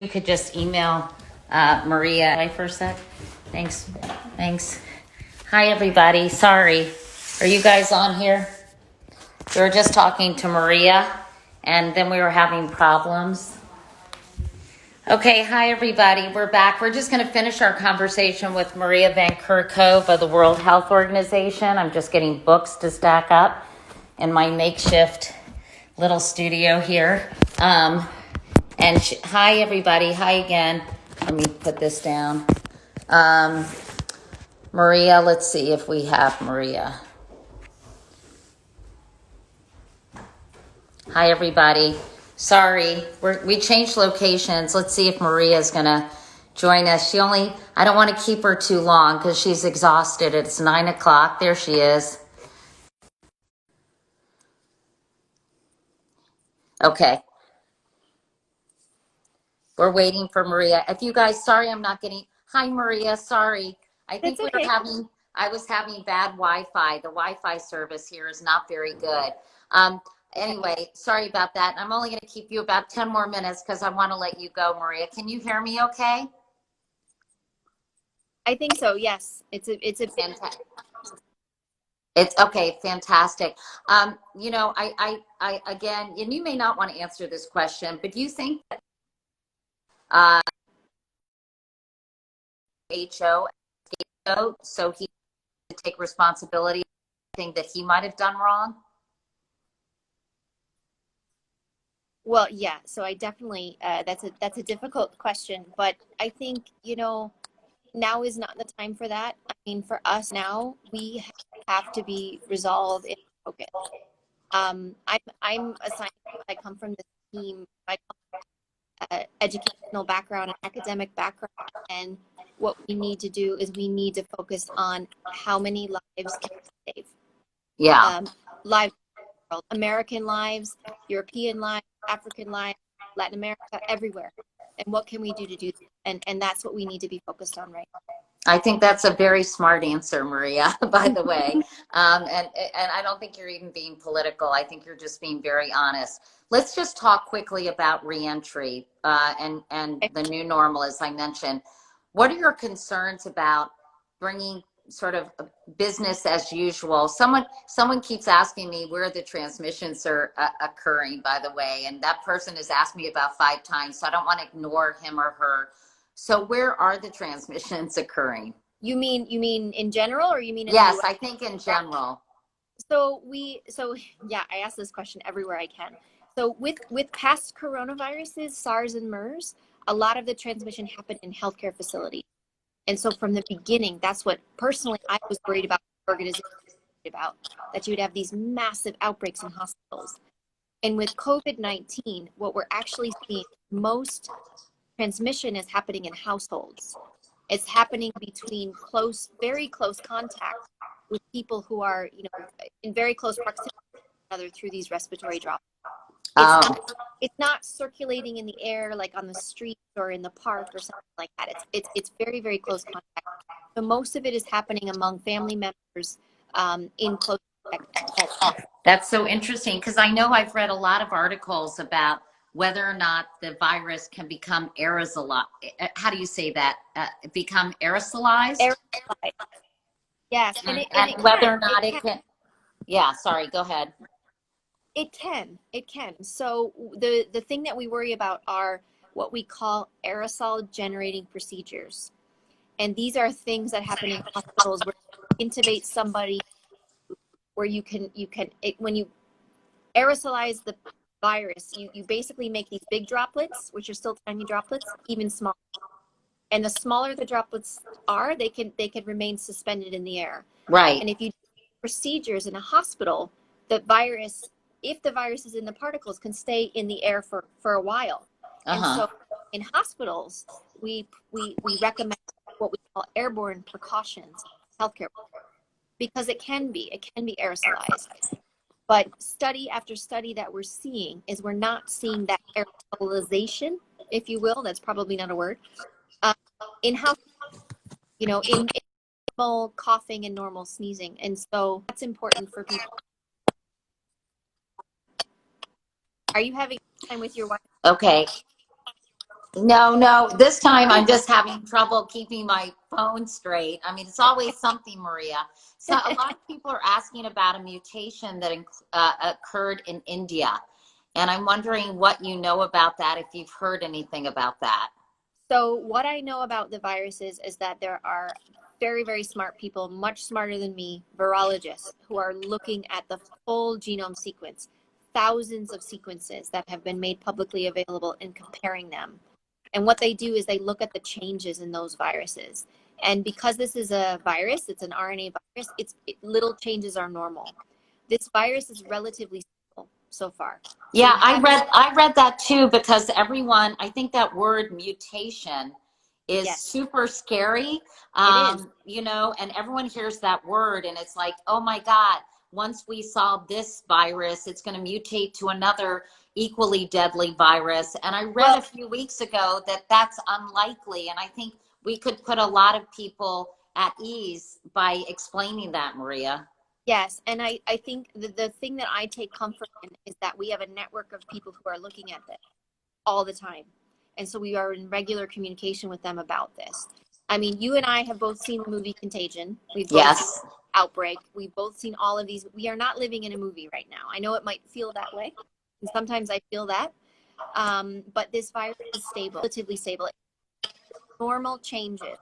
You could just email Maria. Wait for a sec. Thanks. Hi, everybody. Sorry. Are you guys on here? We were just talking to Maria, and then we were having problems. Okay, hi, everybody. We're back. We're just going to finish our conversation with Maria van Kurkova of the World Health Organization. I'm just getting books to stack up in my makeshift little studio here. Hi, everybody. Hi again. Let me put this down. Maria, let's see if we have Maria. Hi, everybody. Sorry, we changed locations. Let's see if Maria is going to join us. I don't want to keep her too long because she's exhausted. It's 9 o'clock. There she is. Okay. We're waiting for Maria. If you guys, sorry, I'm not getting, hi, Maria, sorry. I think That's okay. I was having bad Wi-Fi. The Wi-Fi service here is not very good. Anyway, sorry about that. I'm only going to keep you about 10 more minutes because I want to let you go, Maria. Can you hear me okay? I think so. Yes. It's a Fantastic. It's okay. Fantastic. Again, and you may not want to answer this question, but do you think uh, HO, so he could take responsibility for anything that he might have done wrong? well, yeah. So I definitely that's a difficult question, but I think, now is not the time for that. I mean, for us now, we have to be resolved and focused. I'm a scientist. I come from this team. I come from educational background and academic background, and what we need to do is we need to focus on how many lives can we save. Yeah. Lives, American lives, European lives, African lives, Latin America, everywhere. And what can we do to do that? And that's what we need to be focused on right now. I think that's a very smart answer, Maria, by the way. And I don't think you're even being political. I think you're just being very honest. Let's just talk quickly about reentry and the new normal, as I mentioned. What are your concerns about bringing sort of business as usual? Someone keeps asking me where the transmissions are occurring, by the way, and that person has asked me about 5 times, so I don't want to ignore him or her. So where are the transmissions occurring? You mean in general, or you mean in Yes, the US? I think in general. So yeah, I ask this question everywhere I can. So with past coronaviruses, SARS and MERS, a lot of the transmission happened in healthcare facilities. And so from the beginning, that's what personally I was worried about, organization about, that you would have these massive outbreaks in hospitals. And with COVID-19, what we're actually seeing, most transmission is happening in households. It's happening between very close contact with people who are, in very close proximity to each other through these respiratory droplets. It's not circulating in the air like on the street or in the park or something like that. It's very, very close contact. So most of it is happening among family members in close contact at home. That's so interesting because I know I've read a lot of articles about whether or not the virus can become aerosolized. How do you say that? Become aerosolized? Aerosolize. Yes, and And whether or not it can. Yeah, sorry, go ahead. It can. So the thing that we worry about are what we call aerosol generating procedures. And these are things that happen in hospitals where you intubate somebody, where when you aerosolize the virus, you basically make these big droplets, which are still tiny droplets, even smaller. And the smaller the droplets are, they can remain suspended in the air. Right. And if you do procedures in a hospital, if the virus is in the particles, can stay in the air for a while. And so in hospitals, we recommend what we call airborne precautions, healthcare, because it can be aerosolized. But study after study that we're seeing is we're not seeing that aerosolization, if you will. That's probably not a word. In house, in normal coughing and normal sneezing, and so that's important for people. Are you having time with your wife? Okay. No, no, this time I'm just having trouble keeping my phone straight. I mean, it's always something, Maria. So a lot of people are asking about a mutation that occurred in India. And I'm wondering what you know about that, if you've heard anything about that. So what I know about the viruses is that there are very, very smart people, much smarter than me, virologists, who are looking at the full genome sequence, thousands of sequences that have been made publicly available, and comparing them. And what they do is they look at the changes in those viruses. And because this is a virus, it's an RNA virus, little changes are normal. This virus is relatively simple so far. Yeah, I read that too, because everyone, I think that word mutation is Yes, super scary. it is. You know, and everyone hears that word and it's like, oh my God, once we solve this virus, it's going to mutate to another equally deadly virus. And I read a few weeks ago that that's unlikely. And I think we could put a lot of people at ease by explaining that, Maria. Yes, and I think the thing that I take comfort in is that we have a network of people who are looking at this all the time. And so we are in regular communication with them about this. I mean, you and I have both seen the movie Contagion. We've both seen Yes. Outbreak. We've both seen all of these. We are not living in a movie right now. I know it might feel that way. And sometimes I feel that. But this virus is stable, relatively stable. Normal changes,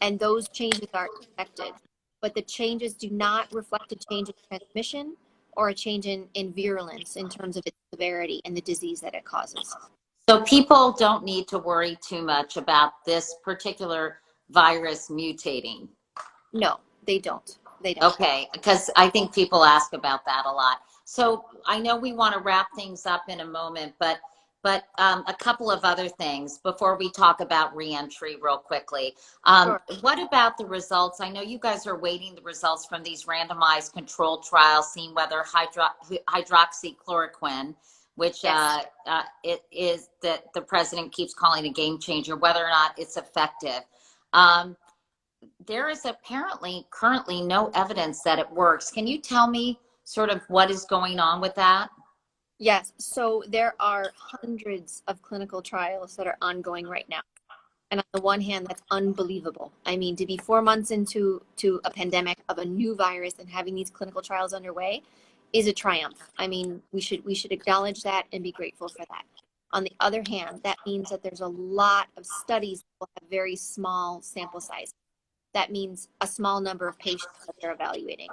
and those changes are expected. But the changes do not reflect a change in transmission or a change in virulence in terms of its severity and the disease that it causes. So people don't need to worry too much about this particular virus mutating. No, they don't. They don't. Okay, because I think people ask about that a lot. So I know we want to wrap things up in a moment, but a couple of other things before we talk about reentry real quickly. Sure. What about the results? I know you guys are waiting the results from these randomized controlled trials, seeing whether hydroxychloroquine, which Yes. it is that the president keeps calling a game changer, whether or not it's effective. Um, there is apparently currently no evidence that it works. Can you tell me sort of what is going on with that? Yes. So there are hundreds of clinical trials that are ongoing right now. And on the one hand, that's unbelievable. I mean, to be 4 months into a pandemic of a new virus and having these clinical trials underway is a triumph. I mean, we should acknowledge that and be grateful for that. On the other hand, that means that there's a lot of studies that will have very small sample size. That means a small number of patients that they're evaluating.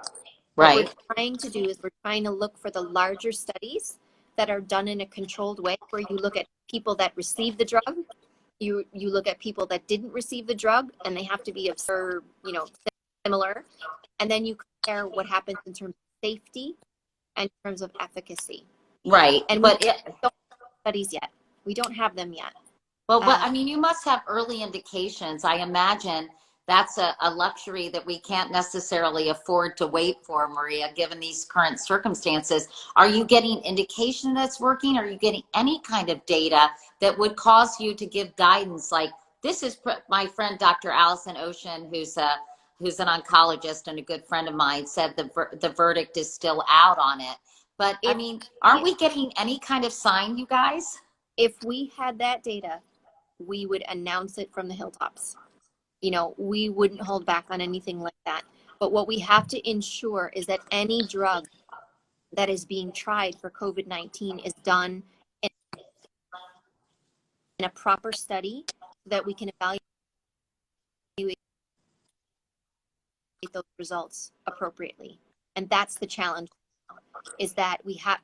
What Right. we're trying to do is we're trying to look for the larger studies that are done in a controlled way, where you look at people that receive the drug, you look at people that didn't receive the drug, and they have to be of similar, and then you compare what happens in terms of safety and in terms of efficacy. Right. And we But don't have studies yet. We don't have them yet. well, but I mean, you must have early indications. I imagine that's a luxury that we can't necessarily afford to wait for, Maria, given these current circumstances. Are you getting indication that's working? Are you getting any kind of data that would cause you to give guidance? Like, this is my friend, Dr. Allison Ocean, who's an oncologist and a good friend of mine, said the verdict is still out on it. But I mean, aren't we getting any kind of sign, you guys? If we had that data, we would announce it from the hilltops. We wouldn't hold back on anything like that. But what we have to ensure is that any drug that is being tried for COVID-19 is done in a proper study so that we can evaluate those results appropriately. And that's the challenge, is that we have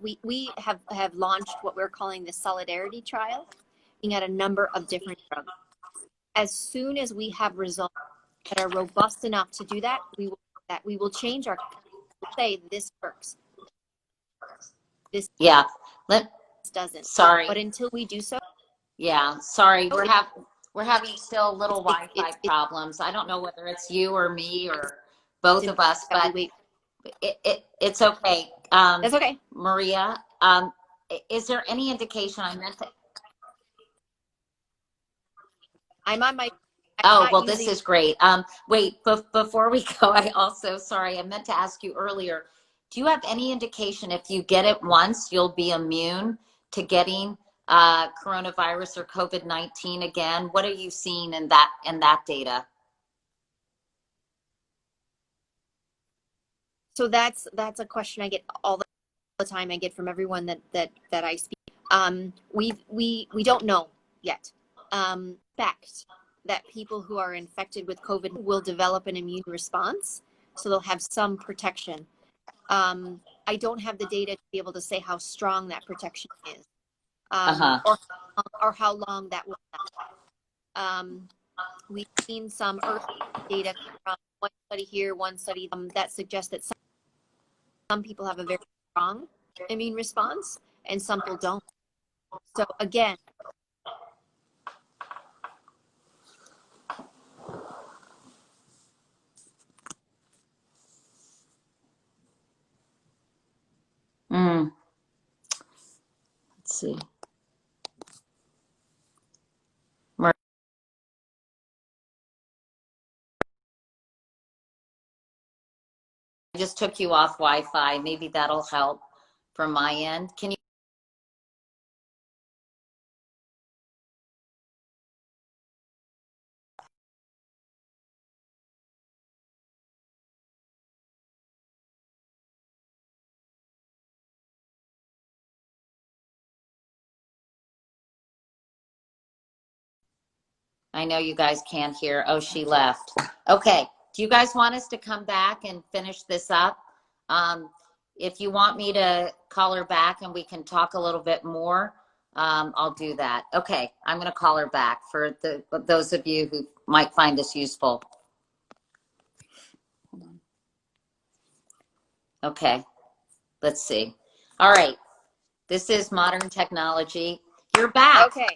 launched what we're calling the Solidarity trial, looking at a number of different drugs. As soon as we have results that are robust enough to do that, we will change our, say this works, this Yeah. doesn't. Sorry. But until we do so, Yeah, sorry, we're having still little Wi-Fi it's problems. I don't know whether it's you or me or both of us, that we but wait. it's okay. That's okay. Maria, is there any indication? I meant to. I'm on my. Oh, well, this is great. Wait, before we go, sorry, I meant to ask you earlier. Do you have any indication if you get it once, you'll be immune to getting coronavirus or COVID-19 again? What are you seeing in that data? So that's a question I get all the time. I get from everyone that I speak. We don't know yet. Expect that people who are infected with COVID will develop an immune response, so they'll have some protection. I don't have the data to be able to say how strong that protection is, or how long that will last. We've seen some early data from one study here, one study that suggests that some people have a very strong immune response and some people don't. So again, Let's see. I just took you off Wi-Fi. Maybe that'll help from my end. Can you? I know you guys can't hear. Oh, she left. Okay. Do you guys want us to come back and finish this up? If you want me to call her back and we can talk a little bit more, I'll do that. Okay. I'm going to call her back for those of you who might find this useful. Okay. Let's see. All right. This is modern technology. You're back. Okay.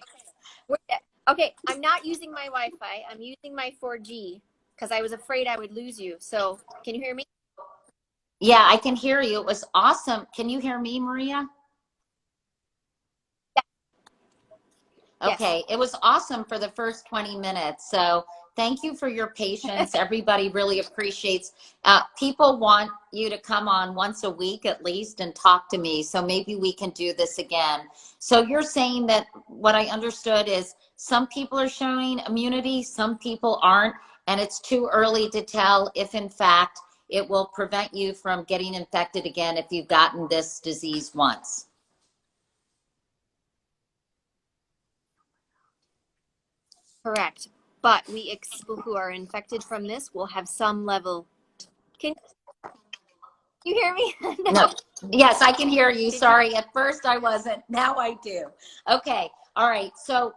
Okay, I'm not using my Wi-Fi. I'm using my 4G because I was afraid I would lose you. So can you hear me? Yeah, I can hear you. It was awesome. Can you hear me, Maria? Yeah. Okay, yes. It was awesome for the first 20 minutes. So thank you for your patience. Everybody really appreciates. People want you to come on once a week at least and talk to me. So maybe we can do this again. So you're saying that what I understood is some people are showing immunity, some people aren't, and it's too early to tell if in fact it will prevent you from getting infected again if you've gotten this disease once. Correct. But people who are infected from this will have some level. Can you hear me? No. Yes, I can hear you. Sorry. At first I wasn't. Now I do. Okay. All right. So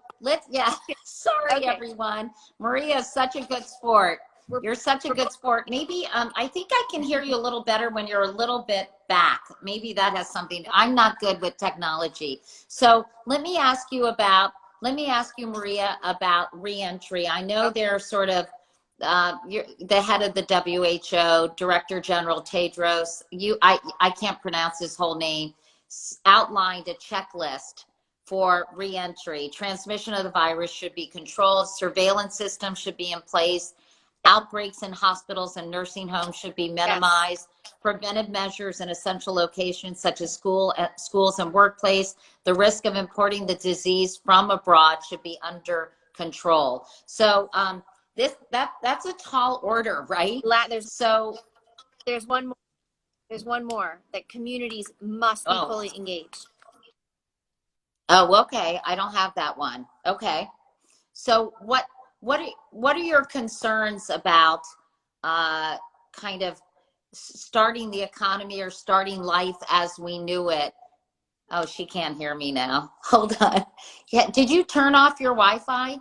sorry, everyone. Maria is such a good sport. You're such a good sport. Maybe, I think I can hear you a little better when you're a little bit back. Maybe that has something. I'm not good with technology. So let me ask you, Maria, about reentry. I know they're sort of, you're the head of the WHO, Director General Tedros. I can't pronounce his whole name. Outlined a checklist for reentry. Transmission of the virus should be controlled. Surveillance systems should be in place. Outbreaks in hospitals and nursing homes should be minimized. Yes. Preventive measures in essential locations such as schools and workplace. The risk of importing the disease from abroad should be under control. So that's a tall order, right? There's one more. There's one more, that communities must be fully engaged. Oh, okay. I don't have that one. Okay. So what are your concerns about kind of starting the economy or starting life as we knew it? Oh, she can't hear me now. Hold on. Yeah, did you turn off your Wi-Fi?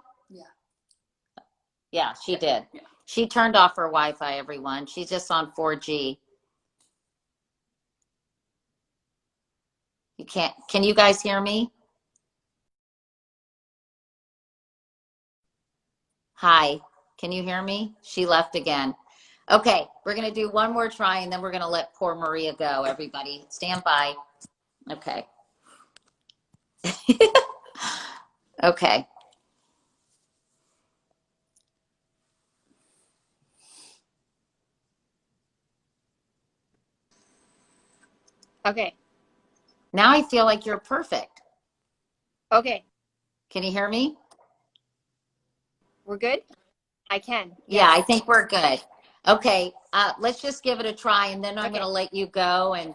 Yeah, she did. Yeah. She turned off her Wi-Fi, everyone. She's just on 4G. Can you guys hear me? Hi, can you hear me? She left again. Okay, we're going to do one more try and then we're going to let poor Maria go. Everybody, stand by. Okay. Okay. Okay. Now I feel like you're perfect. Okay, Can you hear me? we're good? I can. Yeah, Yes. I think we're good. Okay, let's just give it a try, and then I'm Okay. going to let you go and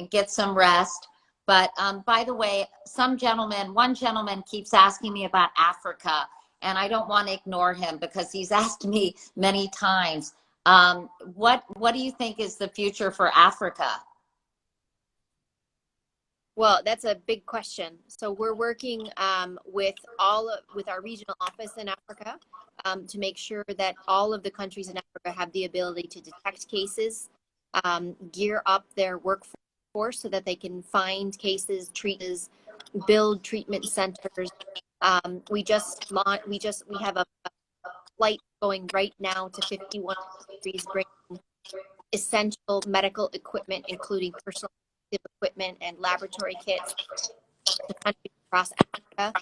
get some rest. But by the way, one gentleman keeps asking me about Africa, and I don't want to ignore him because he's asked me many times. What do you think is the future for Africa? Well, that's a big question. So we're working with with our regional office in Africa to make sure that all of the countries in Africa have the ability to detect cases, gear up their workforce so that they can find cases, build treatment centers. We have a flight going right now to 51 countries, bringing essential medical equipment, including personal equipment and laboratory kits to countries across Africa.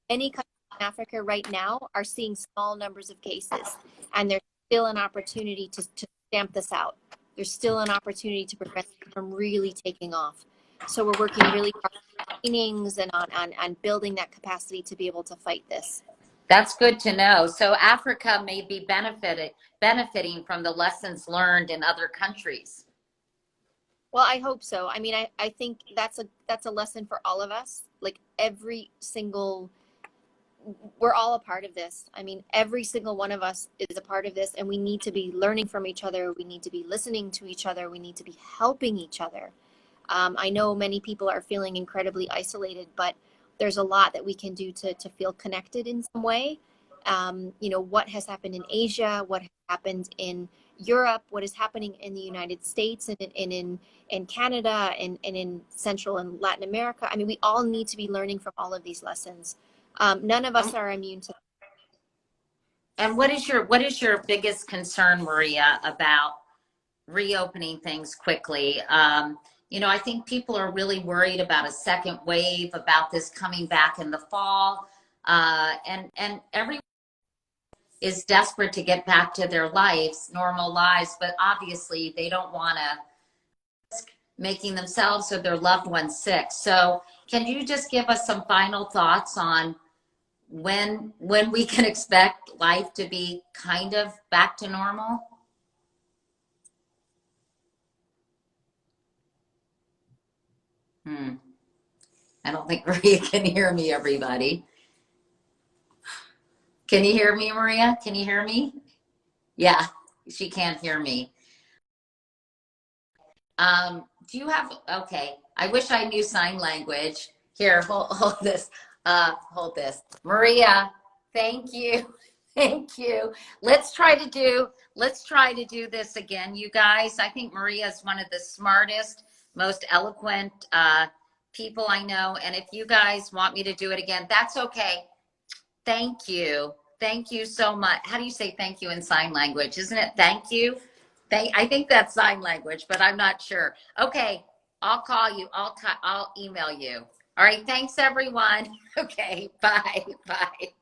Many countries in Africa right now are seeing small numbers of cases, and there's still an opportunity to stamp this out. There's still an opportunity to prevent it from really taking off. So we're working really hard on trainings and on building that capacity to be able to fight this. That's good to know. So Africa may be benefiting from the lessons learned in other countries. Well, I hope so. I mean, I think that's a lesson for all of us. Like we're all a part of this. I mean, every single one of us is a part of this, and we need to be learning from each other. We need to be listening to each other. We need to be helping each other. I know many people are feeling incredibly isolated, but there's a lot that we can do to feel connected in some way. What has happened in Asia, what has happened in Europe, what is happening in the United States and in Canada and in Central and Latin America. I mean, we all need to be learning from all of these lessons. None of us are immune to. And what is your biggest concern, Maria, about reopening things quickly? I think people are really worried about a second wave, about this coming back in the fall, and everyone is desperate to get back to their normal lives, but obviously they don't want to risk making themselves or their loved ones sick. So, can you just give us some final thoughts on when we can expect life to be kind of back to normal? I don't think Maria can hear me, everybody. Can you hear me, Maria? Can you hear me? Yeah, she can't hear me. Do you have, okay, I wish I knew sign language. Here, hold this. Hold this. Maria, thank you. Thank you. Let's try to do this again, you guys. I think Maria is one of the smartest, most eloquent people I know. And if you guys want me to do it again, that's okay. Thank you. Thank you so much. How do you say thank you in sign language? Isn't it thank you? I think that's sign language, but I'm not sure. Okay, I'll call you. I'll email you. All right, thanks everyone. Okay, bye. Bye.